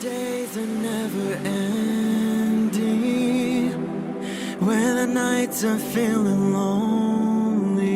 days are never ending, when the nights are feeling lonely,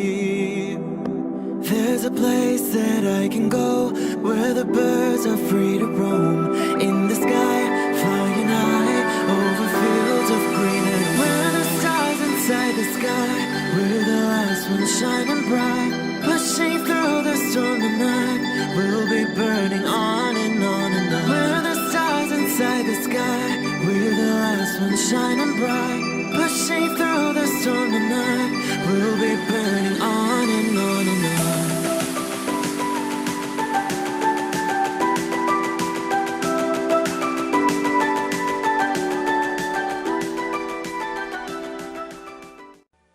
there's a place that I can go, where the birds are free to roam, in the sky, flying high, over fields of green, and where the stars inside the sky, we're the last ones shining bright, pushing through the storm tonight, we'll be burning on and on and on. We're the stars inside the sky, we're the last ones shining bright, pushing through the storm tonight, we'll be burning on and on and on.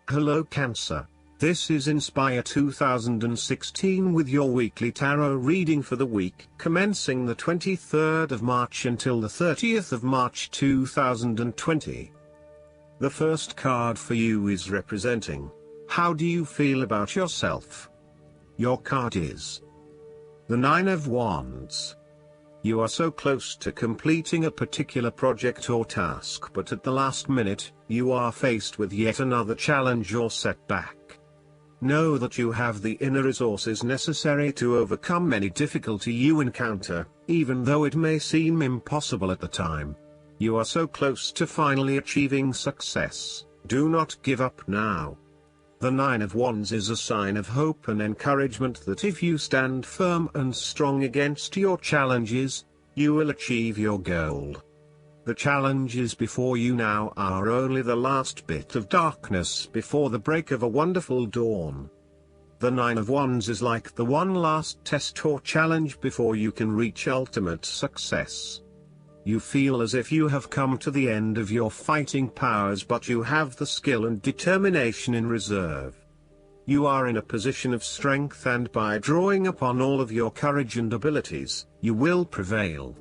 Hello Cancer. This is Inspire 2016 with your weekly tarot reading for the week commencing the 23rd of March until the 30th of March 2020. The first card for you is representing, how do you feel about yourself? Your card is the Nine of Wands. You are so close to completing a particular project or task, but at the last minute, you are faced with yet another challenge or setback. Know that you have the inner resources necessary to overcome any difficulty you encounter, even though it may seem impossible at the time. You are so close to finally achieving success. Do not give up now. The Nine of Wands is a sign of hope and encouragement that if you stand firm and strong against your challenges, you will achieve your goal. The challenges before you now are only the last bit of darkness before the break of a wonderful dawn. The Nine of Wands is like the one last test or challenge before you can reach ultimate success. You feel as if you have come to the end of your fighting powers, but you have the skill and determination in reserve. You are in a position of strength, and by drawing upon all of your courage and abilities, you will prevail.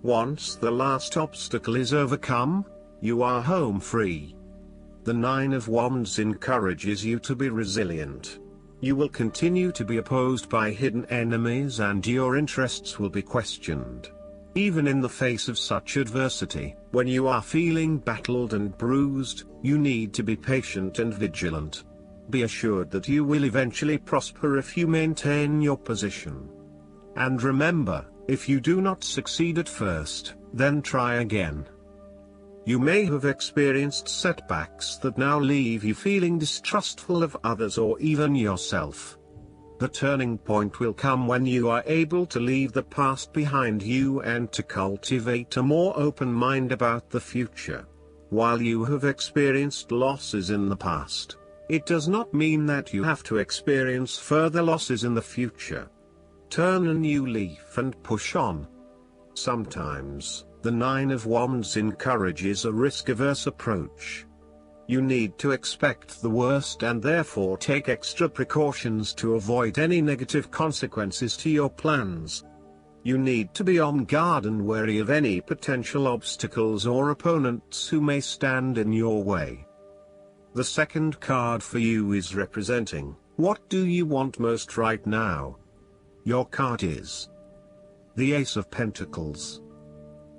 Once the last obstacle is overcome, you are home free. The Nine of Wands encourages you to be resilient. You will continue to be opposed by hidden enemies, and your interests will be questioned. Even in the face of such adversity, when you are feeling battled and bruised, you need to be patient and vigilant. Be assured that you will eventually prosper if you maintain your position. And remember, if you do not succeed at first, then try again. You may have experienced setbacks that now leave you feeling distrustful of others or even yourself. The turning point will come when you are able to leave the past behind you and to cultivate a more open mind about the future. While you have experienced losses in the past, it does not mean that you have to experience further losses in the future. Turn a new leaf and push on. Sometimes, the Nine of Wands encourages a risk-averse approach. You need to expect the worst and therefore take extra precautions to avoid any negative consequences to your plans. You need to be on guard and wary of any potential obstacles or opponents who may stand in your way. The second card for you is representing, what do you want most right now? Your card is the Ace of Pentacles.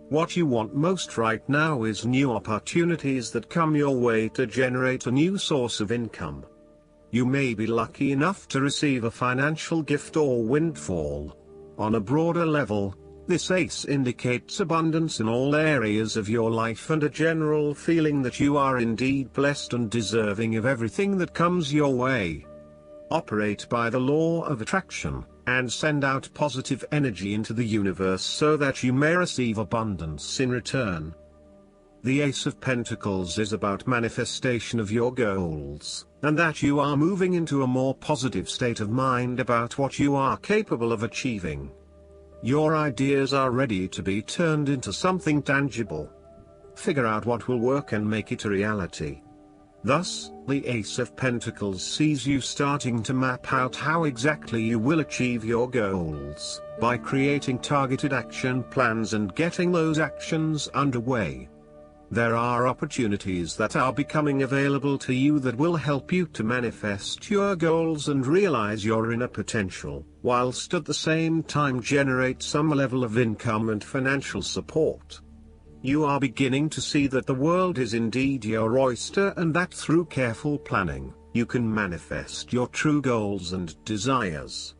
What you want most right now is new opportunities that come your way to generate a new source of income. You may be lucky enough to receive a financial gift or windfall. On a broader level, this ace indicates abundance in all areas of your life and a general feeling that you are indeed blessed and deserving of everything that comes your way. Operate by the law of attraction, and send out positive energy into the universe so that you may receive abundance in return. The Ace of Pentacles is about manifestation of your goals, and that you are moving into a more positive state of mind about what you are capable of achieving. Your ideas are ready to be turned into something tangible. Figure out what will work and make it a reality. Thus, the Ace of Pentacles sees you starting to map out how exactly you will achieve your goals, by creating targeted action plans and getting those actions underway. There are opportunities that are becoming available to you that will help you to manifest your goals and realize your inner potential, whilst at the same time generate some level of income and financial support. You are beginning to see that the world is indeed your oyster, and that through careful planning, you can manifest your true goals and desires.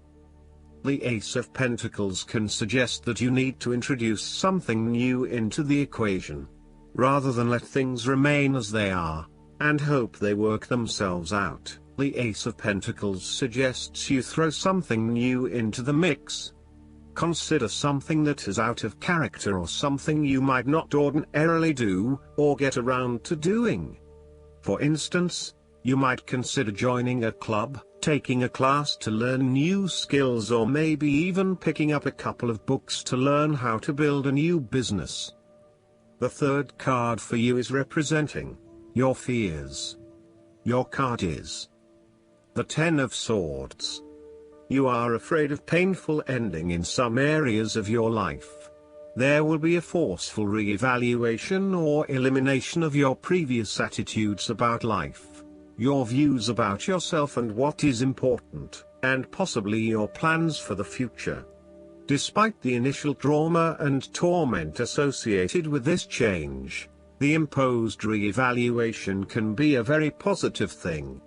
The Ace of Pentacles can suggest that you need to introduce something new into the equation, rather than let things remain as they are, and hope they work themselves out. The Ace of Pentacles suggests you throw something new into the mix. Consider something that is out of character or something you might not ordinarily do, or get around to doing. For instance, you might consider joining a club, taking a class to learn new skills, or maybe even picking up a couple of books to learn how to build a new business. The third card for you is representing your fears. Your card is the Ten of Swords. You are afraid of painful ending in some areas of your life. There will be a forceful re-evaluation or elimination of your previous attitudes about life, your views about yourself and what is important, and possibly your plans for the future. Despite the initial trauma and torment associated with this change, the imposed re-evaluation can be a very positive thing.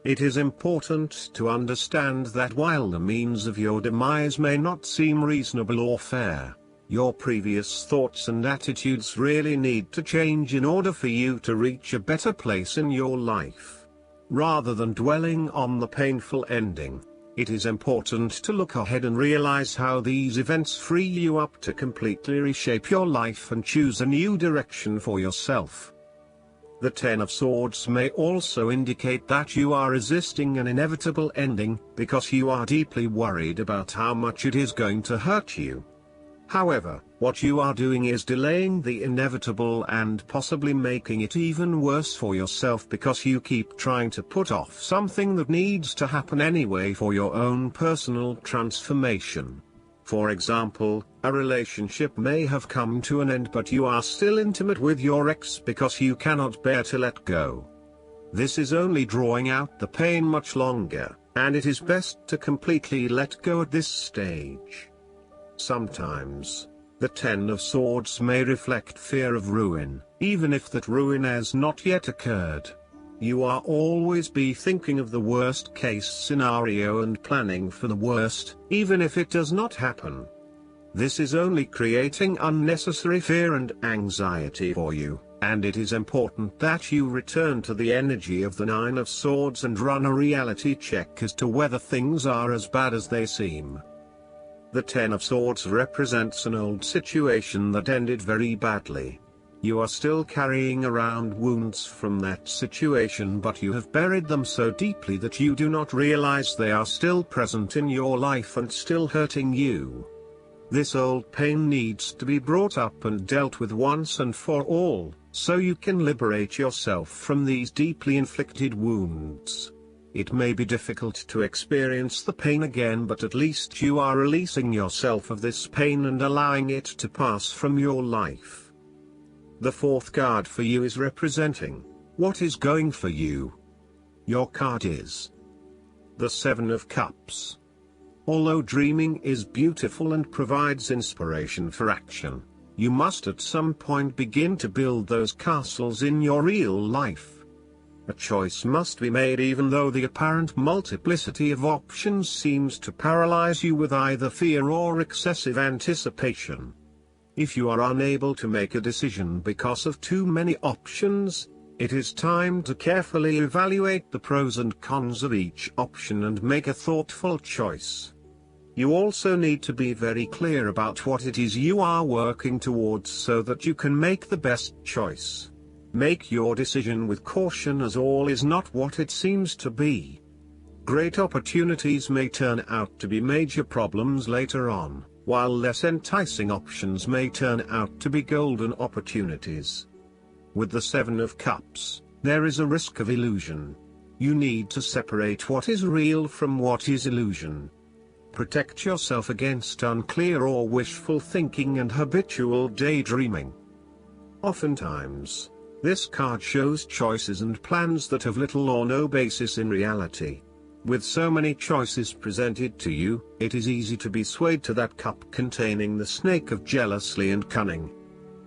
It is important to understand that while the means of your demise may not seem reasonable or fair, your previous thoughts and attitudes really need to change in order for you to reach a better place in your life. Rather than dwelling on the painful ending, it is important to look ahead and realize how these events free you up to completely reshape your life and choose a new direction for yourself. The Ten of Swords may also indicate that you are resisting an inevitable ending, because you are deeply worried about how much it is going to hurt you. However, what you are doing is delaying the inevitable and possibly making it even worse for yourself, because you keep trying to put off something that needs to happen anyway for your own personal transformation. For example, a relationship may have come to an end, but you are still intimate with your ex because you cannot bear to let go. This is only drawing out the pain much longer, and it is best to completely let go at this stage. Sometimes, the Ten of Swords may reflect fear of ruin, even if that ruin has not yet occurred. You are always be thinking of the worst case scenario and planning for the worst, even if it does not happen. This is only creating unnecessary fear and anxiety for you, and it is important that you return to the energy of the Nine of Swords and run a reality check as to whether things are as bad as they seem. The Ten of Swords represents an old situation that ended very badly. You are still carrying around wounds from that situation, but you have buried them so deeply that you do not realize they are still present in your life and still hurting you. This old pain needs to be brought up and dealt with once and for all, so you can liberate yourself from these deeply inflicted wounds. It may be difficult to experience the pain again, but at least you are releasing yourself of this pain and allowing it to pass from your life. The fourth card for you is representing what is going for you. Your card is the Seven of Cups. Although dreaming is beautiful and provides inspiration for action, you must at some point begin to build those castles in your real life. A choice must be made, even though the apparent multiplicity of options seems to paralyze you with either fear or excessive anticipation. If you are unable to make a decision because of too many options, it is time to carefully evaluate the pros and cons of each option and make a thoughtful choice. You also need to be very clear about what it is you are working towards so that you can make the best choice. Make your decision with caution, as all is not what it seems to be. Great opportunities may turn out to be major problems later on, while less enticing options may turn out to be golden opportunities. With the Seven of Cups, there is a risk of illusion. You need to separate what is real from what is illusion. Protect yourself against unclear or wishful thinking and habitual daydreaming. Oftentimes, this card shows choices and plans that have little or no basis in reality. With so many choices presented to you, it is easy to be swayed to that cup containing the snake of jealousy and cunning.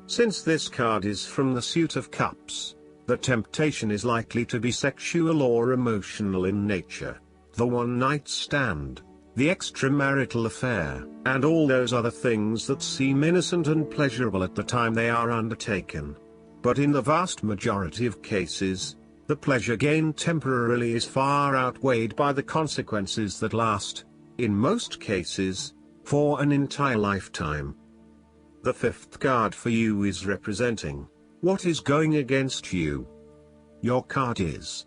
Since this card is from the suit of cups, the temptation is likely to be sexual or emotional in nature. The one-night stand, the extramarital affair, and all those other things that seem innocent and pleasurable at the time they are undertaken. But in the vast majority of cases, the pleasure gained temporarily is far outweighed by the consequences that last, in most cases, for an entire lifetime. The fifth card for you is representing what is going against you. Your card is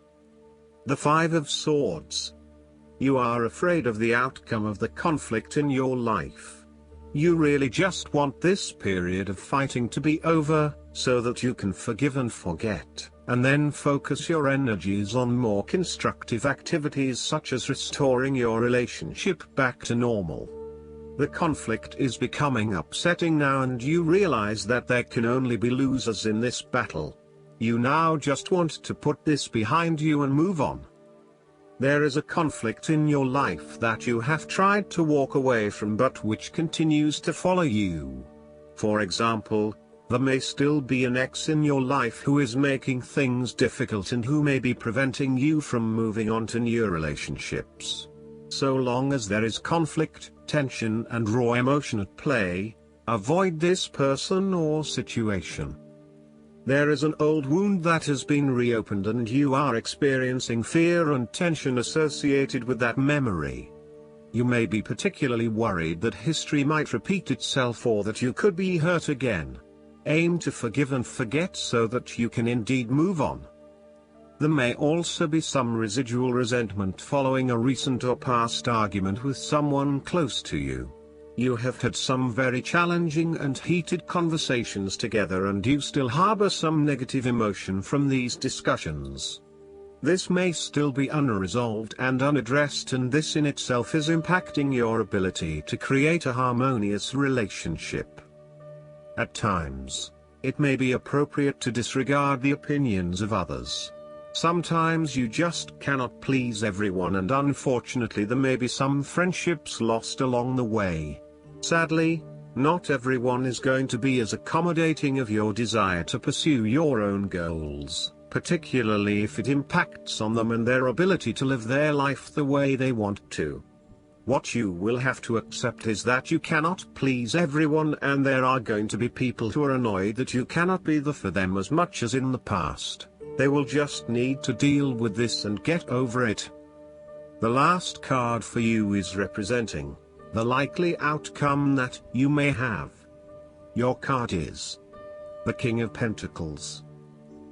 the Five of Swords. You are afraid of the outcome of the conflict in your life. You really just want this period of fighting to be over, so that you can forgive and forget, and then focus your energies on more constructive activities such as restoring your relationship back to normal. The conflict is becoming upsetting now, and you realize that there can only be losers in this battle. You now just want to put this behind you and move on. There is a conflict in your life that you have tried to walk away from but which continues to follow you. For example, there may still be an ex in your life who is making things difficult and who may be preventing you from moving on to new relationships. So long as there is conflict, tension and raw emotion at play, avoid this person or situation. There is an old wound that has been reopened and you are experiencing fear and tension associated with that memory. You may be particularly worried that history might repeat itself or that you could be hurt again. Aim to forgive and forget so that you can indeed move on. There may also be some residual resentment following a recent or past argument with someone close to you. You have had some very challenging and heated conversations together and you still harbor some negative emotion from these discussions. This may still be unresolved and unaddressed, and this in itself is impacting your ability to create a harmonious relationship. At times, it may be appropriate to disregard the opinions of others. Sometimes you just cannot please everyone, and unfortunately there may be some friendships lost along the way. Sadly, not everyone is going to be as accommodating of your desire to pursue your own goals, particularly if it impacts on them and their ability to live their life the way they want to. What you will have to accept is that you cannot please everyone, and there are going to be people who are annoyed that you cannot be there for them as much as in the past. They will just need to deal with this and get over it. The last card for you is representing the likely outcome that you may have. Your card is the King of Pentacles.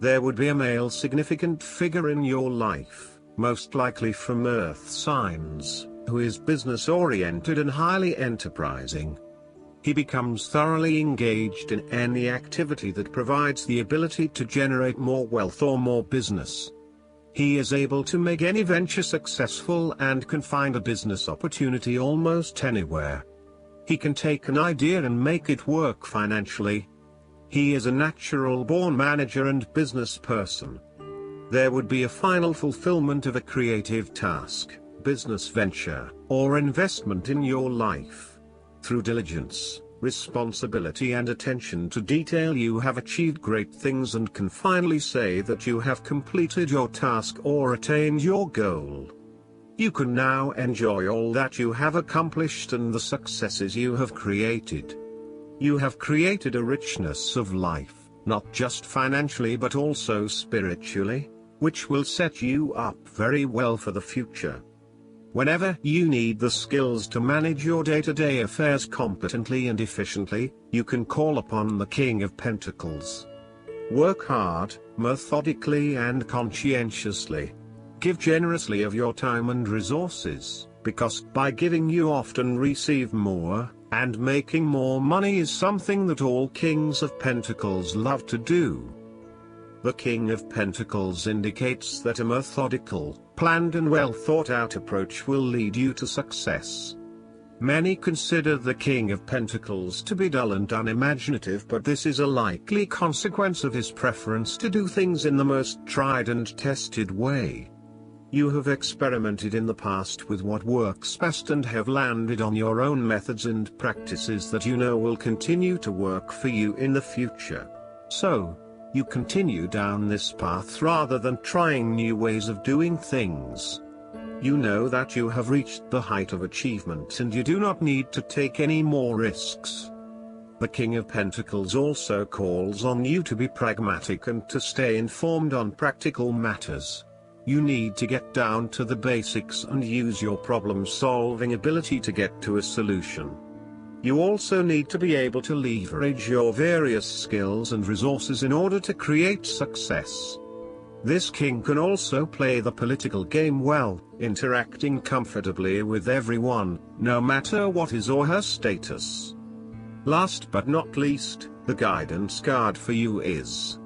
There would be a male significant figure in your life, most likely from earth signs, who is business-oriented and highly enterprising. He becomes thoroughly engaged in any activity that provides the ability to generate more wealth or more business. He is able to make any venture successful and can find a business opportunity almost anywhere. He can take an idea and make it work financially. He is a natural-born manager and business person. There would be a final fulfillment of a creative task, business venture, or investment in your life. Through diligence, responsibility and attention to detail, you have achieved great things and can finally say that you have completed your task or attained your goal. You can now enjoy all that you have accomplished and the successes you have created. You have created a richness of life, not just financially but also spiritually, which will set you up very well for the future. Whenever you need the skills to manage your day-to-day affairs competently and efficiently, you can call upon the King of Pentacles. Work hard, methodically and conscientiously. Give generously of your time and resources, because by giving you often receive more, and making more money is something that all Kings of Pentacles love to do. The King of Pentacles indicates that a methodical, planned and well thought out approach will lead you to success. Many consider the King of Pentacles to be dull and unimaginative, but this is a likely consequence of his preference to do things in the most tried and tested way. You have experimented in the past with what works best and have landed on your own methods and practices that you know will continue to work for you in the future. So, you continue down this path rather than trying new ways of doing things. You know that you have reached the height of achievement and you do not need to take any more risks. The King of Pentacles also calls on you to be pragmatic and to stay informed on practical matters. You need to get down to the basics and use your problem-solving ability to get to a solution. You also need to be able to leverage your various skills and resources in order to create success. This king can also play the political game well, interacting comfortably with everyone, no matter what his or her status. Last but not least, the guidance card for you is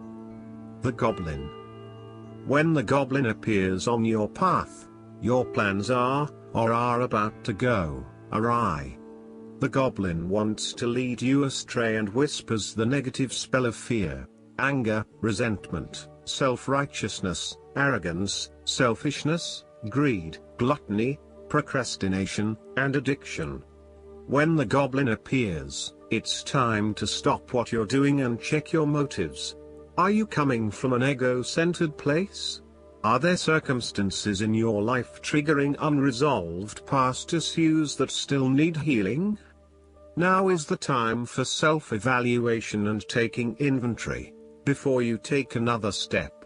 the Goblin. When the Goblin appears on your path, your plans are, or are about to go, awry. The Goblin wants to lead you astray and whispers the negative spell of fear, anger, resentment, self-righteousness, arrogance, selfishness, greed, gluttony, procrastination, and addiction. When the Goblin appears, it's time to stop what you're doing and check your motives. Are you coming from an ego-centered place? Are there circumstances in your life triggering unresolved past issues that still need healing? Now is the time for self-evaluation and taking inventory, before you take another step.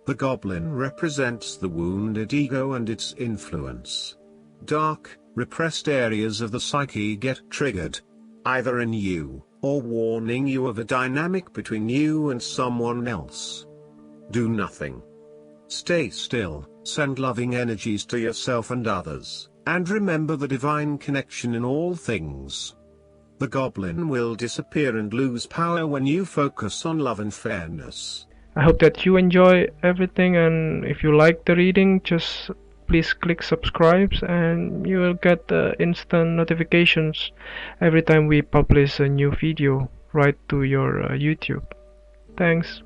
The Goblin represents the wounded ego and its influence. Dark, repressed areas of the psyche get triggered, either in you, or warning you of a dynamic between you and someone else. Do nothing. Stay still, send loving energies to yourself and others, and remember the divine connection in all things. The Goblin will disappear and lose power when you focus on love and fairness. I hope that you enjoy everything, and if you like the reading, just please click subscribe and you will get instant notifications every time we publish a new video right to your YouTube. Thanks.